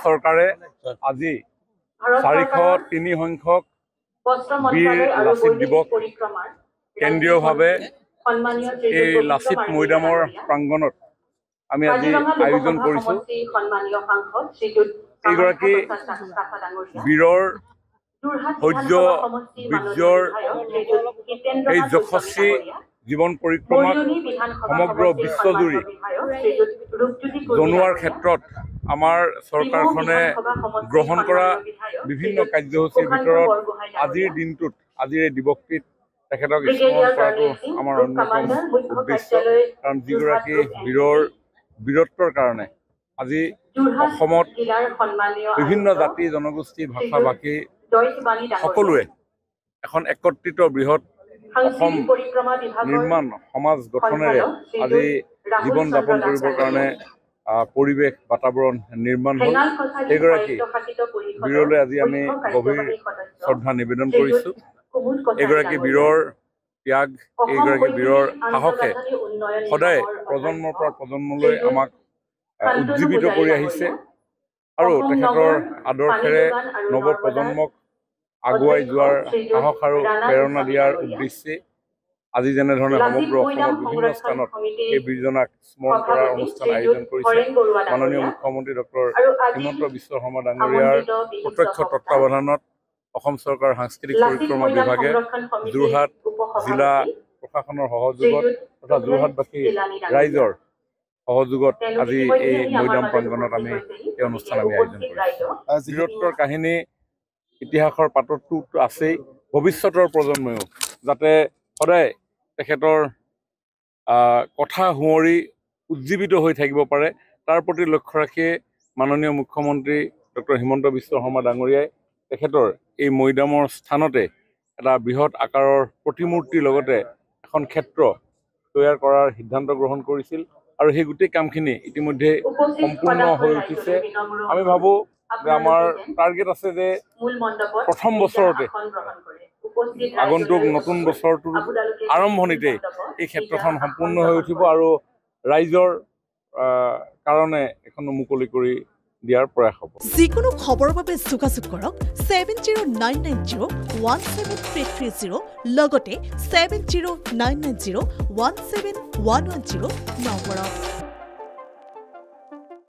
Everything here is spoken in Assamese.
চৰকাৰে আজি 403 সংখ্যক বীৰ লাচিত দিৱস কেন্দ্ৰীয়ভাৱে এই লাচিত মৈদামৰ প্ৰাংগণত আমি আজি আয়োজন কৰিছোঁ। এইগৰাকী বীৰৰ শৌৰ্য বীৰ্যৰ এই যশস্বী জীৱন পৰিক্ৰমাক সমগ্ৰ বিশ্বজুৰি জনোৱাৰ ক্ষেত্ৰত আমাৰ চৰকাৰখনে গ্ৰহণ কৰা বিভিন্ন কাৰ্যসূচীৰ ভিতৰত আজিৰ দিনটোত আজিৰ এই দিৱসটিত তেখেতক স্মৰণ কৰাটো আমাৰ অন্যতম উদ্দেশ্য। কাৰণ যিগৰাকী বীৰত্বৰ কাৰণে আজি অসমত বিভিন্ন জাতি জনগোষ্ঠী ভাষা ভাষী সকলোৱে এখন একত্ৰিত বৃহৎ অসম নিৰ্মাণ সমাজ গঠনেৰে আজি জীৱন যাপন কৰিবৰ কাৰণে পৰিৱেশ বাতাবৰণ নিৰ্মাণ হ'ল। এইগৰাকী বীৰলৈ আজি আমি গভীৰ শ্ৰদ্ধা নিবেদন কৰিছোঁ। এইগৰাকী বীৰৰ ত্যাগ, এইগৰাকী বীৰৰ সাহসে সদায় প্ৰজন্মৰ পৰা প্ৰজন্মলৈ আমাক উজ্জীৱিত কৰি আহিছে আৰু তেখেতৰ আদৰ্শেৰে নৱ প্ৰজন্মক আগুৱাই যোৱাৰ সাহস আৰু প্ৰেৰণা দিয়াৰ উদ্দেশ্যে আজি যেনেধৰণে সমগ্ৰ অসমৰ বিভিন্ন স্থানত এই বীৰজনাক স্মৰণ কৰাৰ অনুষ্ঠান আয়োজন কৰিছে মাননীয় মুখ্যমন্ত্ৰী ডক্টৰ হিমন্ত বিশ্ব শৰ্মা ডাঙৰীয়াৰ প্ৰত্যক্ষ তত্বাৱধানত অসম চৰকাৰৰ সাংস্কৃতিক পৰিক্ৰমা বিভাগে যোৰহাট জিলা প্ৰশাসনৰ সহযোগত তথা যোৰহাটবাসী ৰাইজৰ সহযোগত আজি এই মৈদাম প্ৰাংগণত আমি এই অনুষ্ঠান আমি আয়োজন কৰিছোঁ। বীৰত্বৰ কাহিনী ইতিহাসৰ পাততটো আছেই, ভৱিষ্যতৰ প্ৰজন্ময়ো যাতে সদায় তেখেতৰ কথা শুৱৰি উজ্জীৱিত হৈ থাকিব পাৰে তাৰ প্ৰতি লক্ষ্য ৰাখিয়ে মাননীয় মুখ্যমন্ত্ৰী ডক্টৰ হিমন্ত বিশ্ব শৰ্মা ডাঙৰীয়াই তেখেতৰ এই মৈদামৰ স্থানতে এটা বৃহৎ আকাৰৰ প্ৰতিমূৰ্তিৰ লগতে এখন ক্ষেত্ৰ তৈয়াৰ কৰাৰ সিদ্ধান্ত গ্ৰহণ কৰিছিল আৰু সেই গোটেই কামখিনি ইতিমধ্যে সম্পূৰ্ণ হৈ উঠিছে। আমি ভাবোঁ যে আমাৰ টাৰ্গেট আছে যে প্ৰথম বছৰতে আগন্তুক নতুন বছৰটোৰ আৰম্ভণিতেই এই ক্ষেত্ৰখন সম্পূৰ্ণ হৈ উঠিব আৰু ৰাইজৰ কাৰণে এখন মুকলি কৰি দিয়াৰ প্ৰয়াস হ'ব। যিকোনো খবৰৰ বাবে যোগাযোগ কৰক 7099017330 লগতে 7099017110 নম্বৰত।